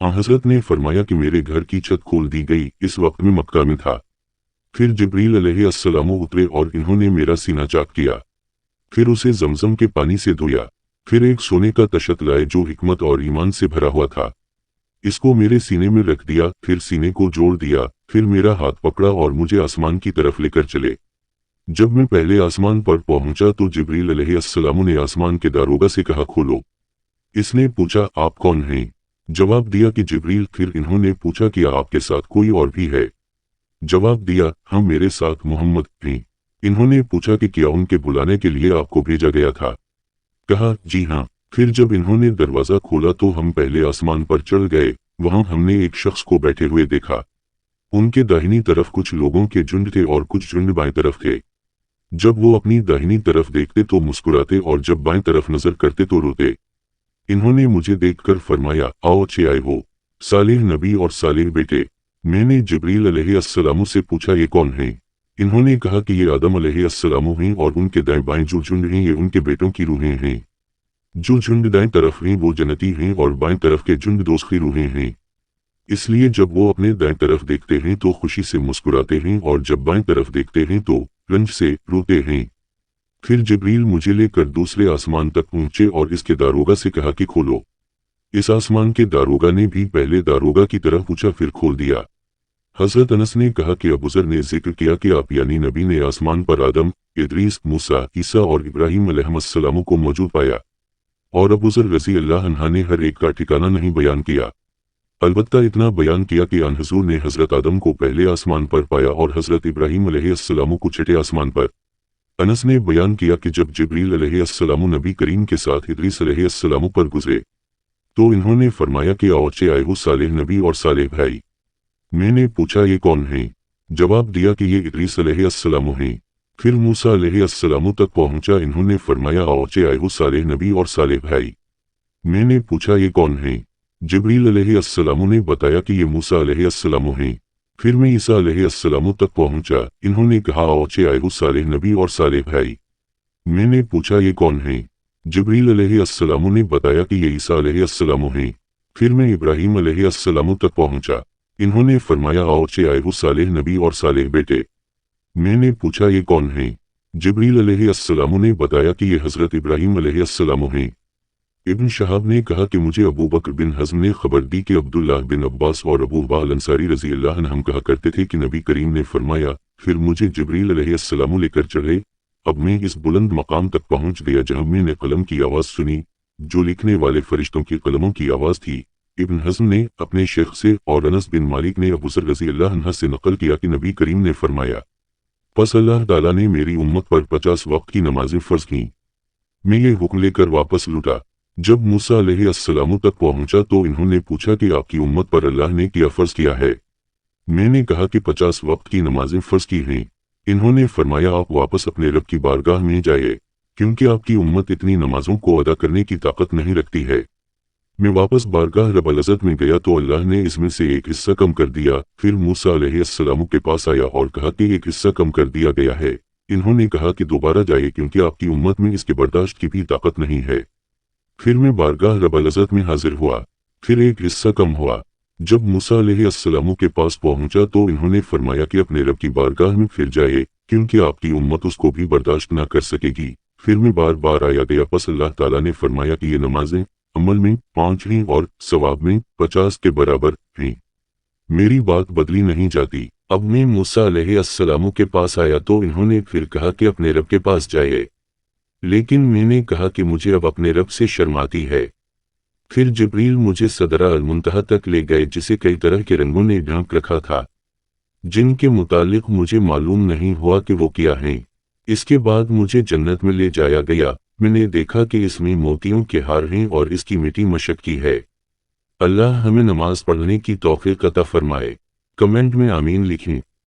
हज़रत ने फरमाया कि मेरे घर की छत खोल दी गई। इस वक्त में मक्का में था। फिर जिब्रील अलैहिस्सलाम उतरे और इन्होंने मेरा सीना चाक किया। फिर उसे जमजम के पानी से धोया। फिर एक सोने का तशत लाए जो हिकमत और ईमान से भरा हुआ था। इसको मेरे सीने में रख दिया। फिर सीने को जोड़ दिया। फिर मेरा हाथ पकड़ा और मुझे आसमान की तरफ लेकर चले। जब मैं पहले आसमान पर पहुंचा तो जिब्रील अलैहिस्सलाम ने आसमान के दारोगा से कहा, खोलो। इसने पूछा, आप कौन हैं? जवाब दिया कि जिब्रील। फिर इन्होंने पूछा कि आपके साथ कोई और भी है? जवाब दिया, हाँ, मेरे साथ मोहम्मद हैं। इन्होंने पूछा कि क्या उनके बुलाने के लिए आपको भेजा गया था? कहा, जी हाँ। फिर जब इन्होंने दरवाजा खोला तो हम पहले आसमान पर चढ़ गए। वहां हमने एक शख्स को बैठे हुए देखा। उनके दाहिनी तरफ कुछ लोगों के झुंड थे और कुछ झुंड बाएं तरफ थे। जब वो अपनी दाहिनी तरफ देखते तो मुस्कुराते और जब बाएं तरफ नजर करते तो रोते। इन्होंने मुझे देखकर फरमाया, आओ अच्छे आए हो, सालेह नबी और सालेह बेटे। मैंने जिब्रील अलैहिस्सलाम से पूछा, ये कौन हैं? इन्होंने कहा कि ये आदम अलैहिस्सलाम हैं और उनके दाएं बाएं जो झुंड हैं ये उनके बेटों की रूहें हैं। जो झुंड दाएं तरफ हैं वो जन्नती हैं और बाएं तरफ के झुंड दोज़खी रूहें हैं। इसलिए जब वो अपने दाएं तरफ देखते हैं तो खुशी से मुस्कुराते हैं और जब बाएं तरफ देखते हैं तो रंज से रोते हैं। फिर जिब्रील मुझे लेकर दूसरे आसमान तक पहुंचे और इसके दारोगा से कहा कि खोलो। इस आसमान के दारोगा ने भी पहले दारोगा की तरफ पूछा, फिर खोल दिया। हजरत अनस ने कहा कि अबूजर ने जिक्र किया कि आप यानी नबी ने आसमान पर आदम, इदरीस, मूसा, ईसा और इब्राहिम अलैहिस्सलाम को मौजूद पाया और अबूजर रज़ी अल्लाह अन्हा ने हर एक का ठिकाना नहीं बयान किया। अलबत्ता इतना बयान किया कि आन हुज़ूर ने हजरत आदम को पहले आसमान पर पाया और हजरत इब्राहिम अलैहिस्सलाम को छठे आसमान पर। अनस ने बयान किया कि जब जिब्रील अलैहिस्सलाम नबी करीम के साथ इदरीस अलैहिस्सलाम पर गुजरे तो इन्होंने फरमाया कि आओ अच्छे आए हो सालेह नबी और सालेह भाई। मैंने पूछा, ये कौन हैं? जवाब दिया कि ये इदरीस अलैहिस्सलाम हैं। फिर मूसा अलैहिस्सलाम तक पहुंचा। इन्होंने फरमाया, आओ अच्छे आए हो सालेह नबी और सालेह भाई। मैंने पूछा, ये कौन हैं? जिब्रील अलैहिस्सलाम ने बताया कि ये मूसा अलैहिस्सलाम हैं। फिर मैं ईसा अलैहिस्सलाम तक पहुंचा। इन्होंने कहा, आओ अच्छे आए हो सालेह नबी और सालेह भाई। मैंने पूछा, ये कौन हैं? जिब्रील अलैहिस्सलाम ने बताया कि ये ईसा अलैहिस्सलाम हैं। फिर मैं इब्राहिम अलैहिस्सलाम तक पहुंचा। इन्होंने फरमाया, आओ अच्छे आए हो सालेह नबी और सालेह बेटे। मैंने पूछा, ये कौन हैं? जिब्रील अलैहिस्सलाम ने बताया कि ये हजरत इब्राहिम अलैहिस्सलाम हैं। इब्न शहाब ने कहा कि मुझे अबू बकर बिन हज़्म ने खबर दी कि अब्दुल्लाह बिन अब्बास और अबू बाल अंसारी रज़ी अल्लाह अन्हुम कहा करते थे कि नबी करीम ने फरमाया, फिर मुझे जिब्रील अलैहिस्सलाम लेकर चढ़े। अब मैं इस बुलंद मकाम तक पहुंच गया जहां मैंने कलम की आवाज़ सुनी, जो लिखने वाले फरिश्तों की कलमों की आवाज़ थी। इब्न हज़्म ने अपने शेख से और अनस बिन मालिक ने अबू ज़र रज़ी अल्लाह अन्हु से नकल किया कि नबी करीम ने फरमाया, बस अल्लाह ताला ने मेरी उम्मत पर 50 वक्त की नमाजें फ़र्ज की। मैं ये हुक्म लेकर वापस लौटा। जब मूसा अलैहिस्सलाम तक पहुंचा तो इन्होंने पूछा कि आपकी उम्मत पर अल्लाह ने क्या फ़र्ज किया है? मैंने कहा कि 50 वक्त की नमाजें फ़र्ज की हैं। इन्होंने फरमाया, आप वापस अपने रब की बारगाह में जाइए, क्योंकि आपकी उम्मत इतनी नमाजों को अदा करने की ताकत नहीं रखती है। मैं वापस बारगाह रब्बुल इज़्ज़त में गया तो अल्लाह ने इसमें से एक हिस्सा कम कर दिया। फिर मूसा अलैहिस्सलाम के पास आया और कहा कि एक हिस्सा कम कर दिया गया है। इन्होंने कहा कि दोबारा जाइए, क्योंकि आपकी उम्मत में इसके बर्दाश्त की भी ताकत नहीं है। फिर मैं बारगाह रब्बुल इज़्ज़त में हाजिर हुआ। फिर एक हिस्सा कम हुआ। जब मूसा अलैहिस्सलाम के पास पहुंचा तो इन्होंने फरमाया कि अपने रब की बारगाह में फिर जाए, क्योंकि आपकी उम्मत उसको भी बर्दाश्त ना कर सकेगी। फिर मैं बार बार आया गया। बस अल्लाह ताला ने फरमाया कि ये नमाजें अमल में 5 हैं और सवाब में 50 के बराबर हैं। मेरी बात बदली नहीं जाती। अब मैं मूसा अलैहिस्सलाम के पास आया तो इन्होंने फिर कहा कि अपने रब के पास जाइए, लेकिन मैंने कहा कि मुझे अब अपने रब से शर्म आती है। फिर जिब्रील मुझे सदरा अल मुंतहा तक ले गए, जिसे कई तरह के रंगों ने ढांक रखा था, जिनके मुतालिक मुझे मालूम नहीं हुआ कि वो क्या हैं। इसके बाद मुझे जन्नत में ले जाया गया। मैंने देखा कि इसमें मोतियों के हार हैं और इसकी मिट्टी मशक की है। अल्लाह हमें नमाज पढ़ने की तौफीक अता फरमाए। कमेंट में आमीन लिखें।